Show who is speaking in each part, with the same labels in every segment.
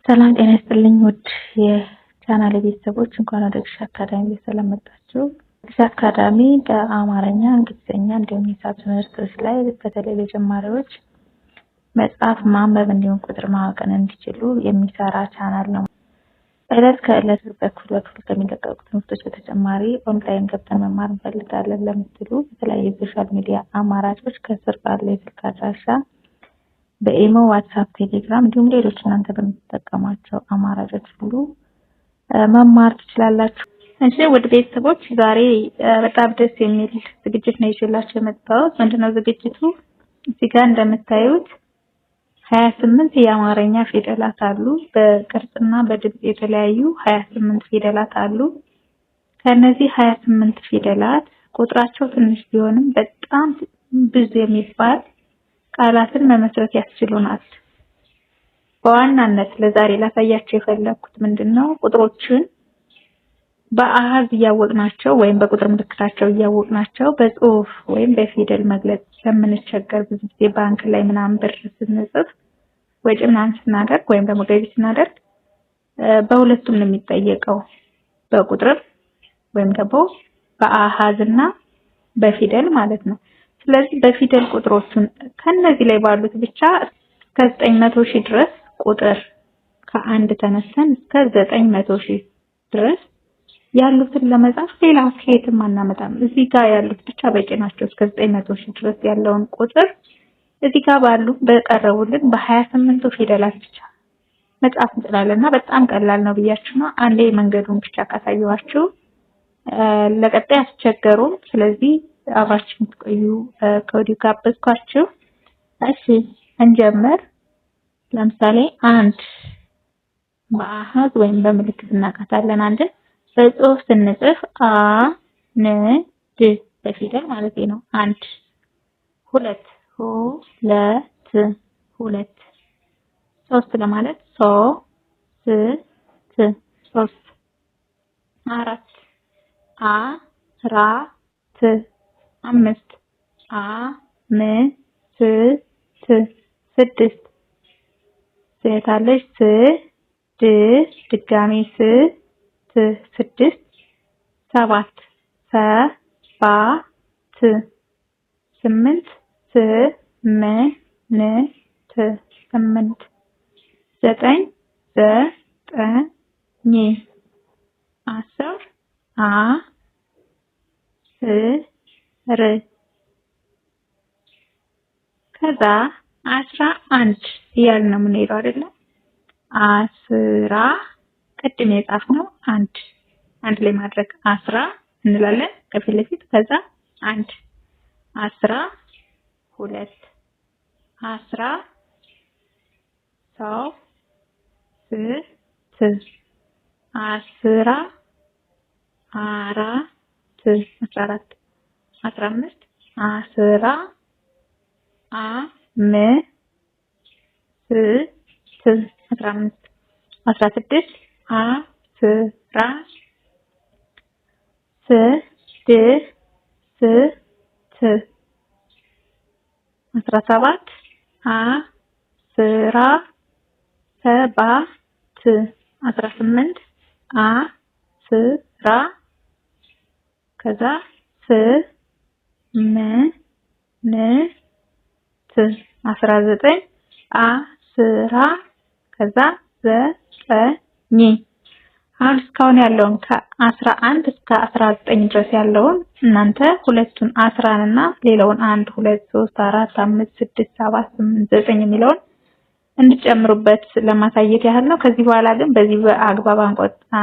Speaker 1: ሰላም ጤና ይስጥልኝ ውድ የቻናሌ ቤተሰቦች እንኳን ወደ ግሽ አካዳሚ በሰላም መጣችሁ። ግሽ አካዳሚ በአማርኛ፣ እንግሊዝኛ እንዲሁም ሂሳብ ትምህርቶች ላይ በተለይ ለጀማሪዎች መጽሐፍ ማንበብ እንዲሁም ቁጥር ማወቅን እንዲችሉ የሚሰራ ቻናል ነው። ዕለት ከዕለት በኩል ከሚለቀቁ ትምህርቶች በተጨማሪ ኦንላይን ገብተን መማር እንፈልጋለን ለምትሉ በተለያዩ ሶሻል ሚዲያ አማራጮች ከስር ባለው የስልክ አድራሻ በኢሞ፣ ዋትስአፕ፣ ቴሌግራም እንዲሁም ሌሎች እናንተ በምትጠቀሟቸው አማራጮች ሁሉ መማር ትችላላችሁ። እሺ ውድ ቤተሰቦች ዛሬ በጣም ደስ የሚል ዝግጅት ነው ይዤላችሁ የመጣሁት። ምንድነው ዝግጅቱ? እዚህ ጋር እንደምታዩት 28 የአማርኛ ፊደላት አሉ። በቅርጽና በድምጽ የተለያዩ 28 ፊደላት አሉ። ከነዚህ 28 ፊደላት ቁጥራቸው ትንሽ ቢሆንም በጣም ብዙ የሚባል ቃላትን መመስረት ያስችሉናል። በዋናነት ለዛሬ ላሳያችሁ የፈለኩት ምንድነው ቁጥሮችን በአሃዝ እያወቅናቸው ወይም በቁጥር ምልክታቸው እያወቅናቸው በጽሁፍ ወይም በፊደል መግለጽ ስለምንቸገር ብዙ ጊዜ ባንክ ላይ ምናምን ብር ስንጽፍ ወጪ ምናምን ስናደርግ ወይም ደግሞ ገቢ ስናደርግ በሁለቱም ነው የሚጠየቀው፣ በቁጥር ወይም ደግሞ በአሃዝና በፊደል ማለት ነው። ስለዚህ በፊደል ቁጥሮችን ከነዚህ ላይ ባሉት ብቻ እስከ 900,000 ድረስ ቁጥር ከአንድ ተነስተን እስከ 900,000 ድረስ ያሉትን ለመጻፍ ሌላ ከየትም አናመጣም። እዚህ ጋር ያሉት ብቻ በቂ ናቸው። እስከ 900,000 ድረስ ያለውን ቁጥር እዚህ ጋር ባሉ በቀረቡልን በ28 ፊደላት ብቻ መጻፍ እንችላለንና በጣም ቀላል ነው ብያችሁ ነው። አንዴ መንገዱን ብቻ ካሳየኋችሁ ለቀጣይ አስቸገሩም። ስለዚህ አብራችሁ ትቆዩ ከወዲሁ ጋበዝኳችሁ። እሺ እንጀምር። ለምሳሌ አንድ በአሃዝ ወይም በምልክት እናቃታለን። አንድ በጽሁፍ ስንጽፍ አ ን ድ በፊደል ማለት ነው። አንድ ሁለት ሁለት ሁለት ሶስት ለማለት ሶ ስ ት ሶስት አራት አ ራ ት አምስት አ ም ስ ት ስድስት ሴታለች ስ ድ ድጋሚ ስ ት ስድስት ሰባት ሰ ባ ት ስምንት ስ ም ን ት ስምንት ዘጠኝ ዘ ጠ ኝ 10 አ ስ ር ከዛ 11 እያልን ነው የምንሄደው አይደለ? አስራ ቅድም የጻፍነው አንድ ላይ ማድረግ 10 እንላለን ከፊት ለፊት። ከዛ 1 12 10 ሰው ስ ት 10 አራት 14 15 10 አ ም ስ ት 15 16 አ ስ ራ ስ ድ ስ ት 17 አ ስ ራ ሰ ባ ት 18 አ ስ ራ ከዛ ስ ም ን ት 19 አ ስ ራ ከዛ ዘ ጠ ኝ። አሁን እስካሁን ያለውን ከ11 እስከ 19 ድረስ ያለውን እናንተ ሁለቱን 10 እና ሌላውን 1 2 3 4 5 6 7 8 9 የሚለውን እንድጨምሩበት ለማሳየት ያህል ነው። ከዚህ በኋላ ግን በዚህ በአግባብ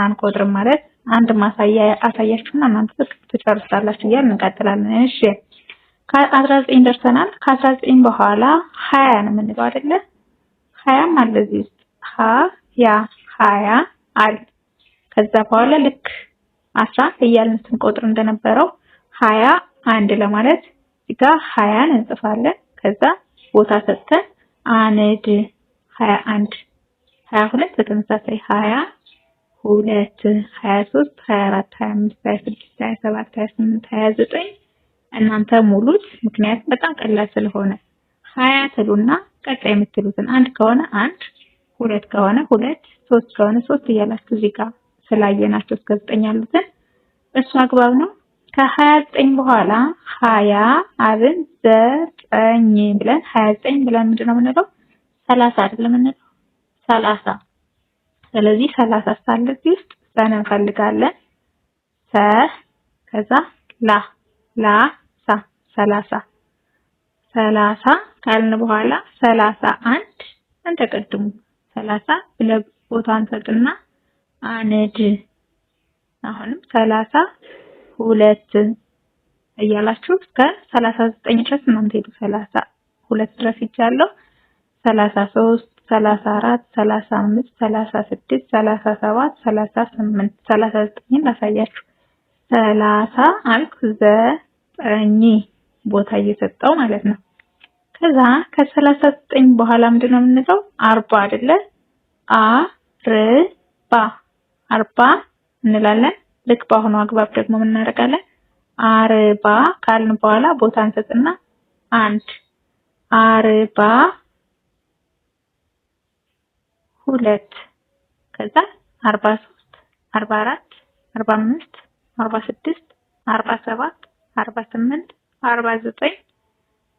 Speaker 1: አንቆጥርም ማለት አንድ ማሳያ አሳያችሁና እናንተ ትጨርሳላችሁ እያልን እንቀጥላለን። እሺ ከ19 ደርሰናል። ከ19 በኋላ 20 ነው የምንለው አይደለ? 20 አለ እዚህ ውስጥ ያ 20 አለ። ከዛ በኋላ ልክ 10 እያልን ስንቆጥር እንደነበረው 21 ለማለት እዚህ ጋር 20 እንጽፋለን። ከዛ ቦታ ሰጥተን አንድ 21 22 በተመሳሳይ 20 22 23 24 25 26 27 28 29 እናንተ ሙሉት። ምክንያቱም በጣም ቀላል ስለሆነ 20 ትሉና ቀጣይ የምትሉትን አንድ ከሆነ አንድ 2 ከሆነ 2 3 ከሆነ 3 እያላችሁ እዚህ ጋር ስላየናቸው እስከ 9 ያሉትን እሱ አግባብ ነው። ከ29 በኋላ 20 አብን 9 ብለን 29 ብለን ምንድነው የምንለው? 30 አይደለም የምንለው 30። ስለዚህ 30 ሳለ እዚህ ውስጥ ሰን እንፈልጋለን። ሰ ከዛ ላ ሳ 30 ካልን በኋላ 31 እንደቀድሙ 30 ብለን ቦታ እንሰጥና አንድ አሁንም 32 እያላችሁ እስከ 39 ድረስ እናንተ ሄዱ። 32 ድረስ ይቻላል። 33 34 35 36 37 38 39 ላሳያችሁ። 30 አልኩ 9 ቦታ እየሰጠው ማለት ነው። ከዛ ከ39 በኋላ ምንድነው የምንለው? 40 አይደለ? አርባ እንላለን። ልክ በአሁኑ አግባብ ደግሞ ምን እናደርጋለን? 40 ካልን በኋላ ቦታ እንሰጥና 1 42 ከዛ 43 44 45 46 47 48 49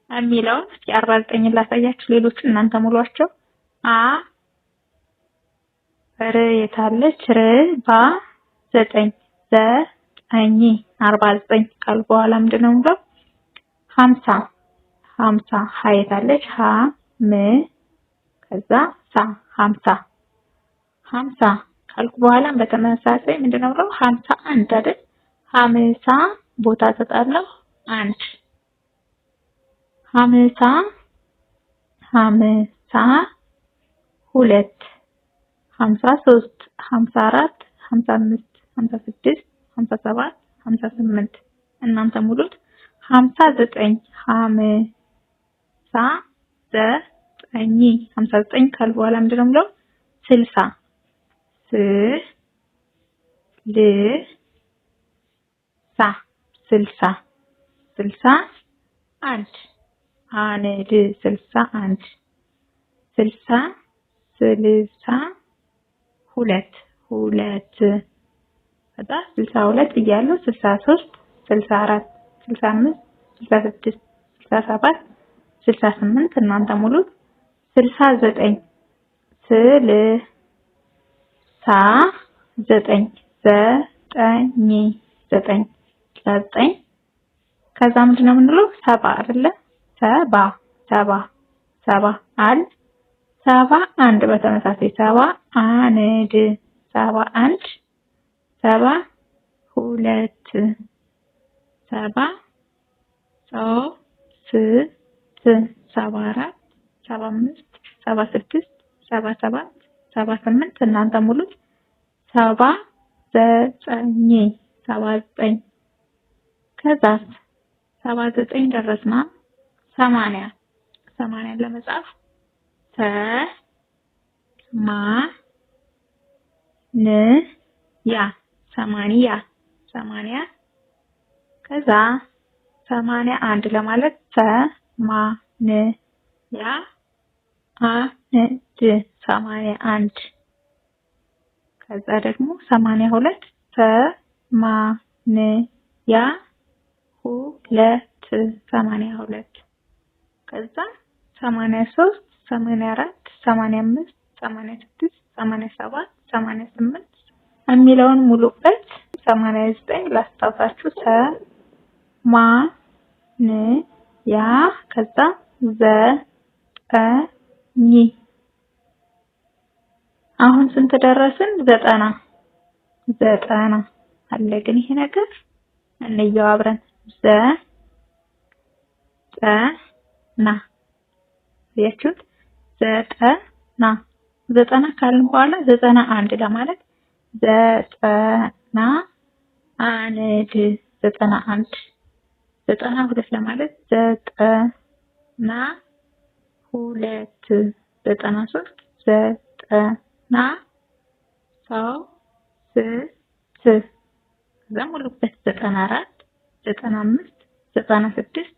Speaker 1: የሚለውን እስኪ 49 ላሳያችሁ። ሌሎቹ እናንተ ሙሏቸው። ር የታለች? ር ባ 9 49 ካል በኋላ ምንድነው የምለው? 50 ሀ የታለች? ሀ ም ከዛ ሳ 50 ካልኩ በኋላ በተመሳሳይ ምንድነው የምለው? 51 አይደል? 50 ቦታ ሰጣለሁ 1 50 2 53 54 55 56 57 58 እናንተ ሙሉት። 59 59 ካል በኋላ ምንድነው የምለው? 60 61 2 ከዛ 62 እያለሁ 63 64 65 66 67 68 እናንተ ሙሉት። 69 9 ከዛ ምንድነው የምንለው? 70 አይደለ? 70 አል 71 በተመሳሳይ 71 72 73 74 75 76 77 78 እናንተ ሙሉት። 79 ከዛ 79 ደረስና 80 ለመጻፍ ሰማንያ ከዛ 81 ለማለት 81 ከዛ ደግሞ 82 82 ከዛ 83 84 85 86 87 88 የሚለውን ሙሉበት። 89 ላስታውሳችሁ። ከዛ 9 አሁን ስንት ደረስን? 90 አለ። ግን ይሄ ነገር እንየው አብረን። ያችሁት 90 ካልን በኋላ 91 ለማለት 91 92 ለማለት 92 93 ከዛ ሙሉበት 94 95 96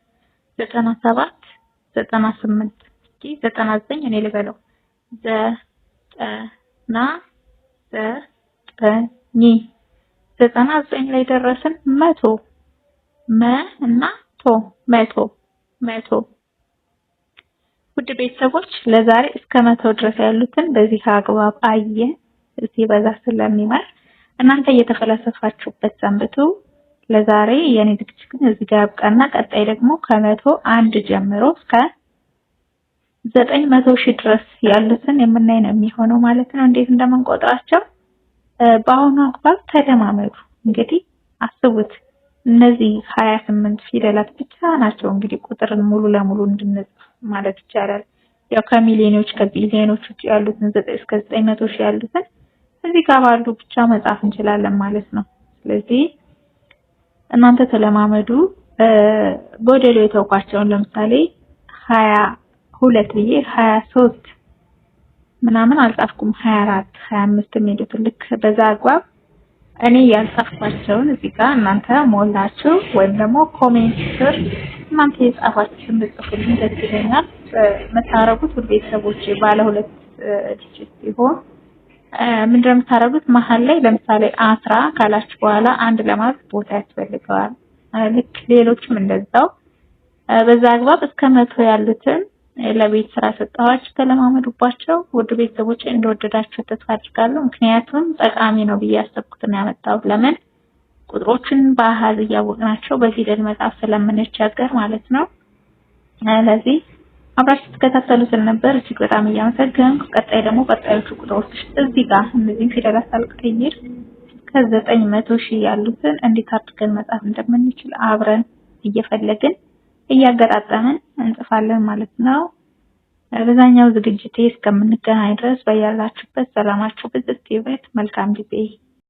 Speaker 1: 97 98 እስኪ 99 እኔ ልበለው ዘጠኝ 99 ላይ ደረስን። መቶ መ እና ቶ መቶ። ውድ ቤተሰቦች ለዛሬ እስከ 100 ድረስ ያሉትን በዚህ አግባብ አየን። እዚህ በዛ ስለሚመር እናንተ እየተፈለሰፋችሁበት ሰንብቱ። ለዛሬ የኔ ዝግጅት ግን እዚህ ጋር ያብቃና ቀጣይ ደግሞ ከ101 ጀምሮ እስከ 900,000 ድረስ ያሉትን የምናይ ነው የሚሆነው ማለት ነው። እንዴት እንደምንቆጥራቸው በአሁኑ አግባብ ተለማመዱ። እንግዲህ አስቡት እነዚህ 28 ፊደላት ብቻ ናቸው እንግዲህ ቁጥርን ሙሉ ለሙሉ እንድንጽፍ ማለት ይቻላል። ያው ከሚሊዮኖች ከቢሊዮኖች ውጭ ያሉትን እስከ 900,000 ያሉትን እዚህ ጋር ባሉ ብቻ መጻፍ እንችላለን ማለት ነው። ስለዚህ እናንተ ተለማመዱ። ቦደሎ የተውኳቸውን ለምሳሌ 22 ብዬ 23 ምናምን አልጻፍኩም። 24 25 የሚሉትን ልክ በዛ አግባብ እኔ ያልጻፍኳቸውን እዚህ ጋር እናንተ ሞላችሁ ወይም ደግሞ ኮሜንት ስር እናንተ የጻፋችሁትን ብትጽፉልኝ ደስ ይለኛል። የምታረጉት ቤተሰቦች ባለ 2 ዲጂት ሲሆን ምንድነው የምታረጉት? መሀል ላይ ለምሳሌ 10 ካላችሁ በኋላ አንድ ለማለት ቦታ ያስፈልገዋል። ልክ ሌሎችም እንደዛው በዛ አግባብ እስከ 100 ያሉትን ለቤት ስራ ሰጣችሁ ተለማመዱባቸው። ውድ ቤተሰቦች እንደወደዳችሁ ተስፋ አድርጋለሁ። ምክንያቱም ጠቃሚ ነው ብዬ ያሰብኩትን ያመጣሁት ለምን ቁጥሮችን በአሃዝ እያወቅናቸው በፊደል መጻፍ ስለምንቸገር ማለት ነው። ስለዚህ አብራችሁ ተከታተሉት ነበር እጅግ በጣም እያመሰገንኩ ቀጣይ ደግሞ ቀጣዮቹ ቁጥሮች እዚህ ጋር እነዚህ ፊደላት አልቀይር ከ900,000 ያሉትን እንዴት አድርገን መጻፍ እንደምንችል አብረን እየፈለግን እያገጣጠምን እንጽፋለን ማለት ነው። በዛኛው ዝግጅቴ እስከምንገናኝ ድረስ በያላችሁበት ሰላማችሁ ብዝት ይበል። መልካም ጊዜ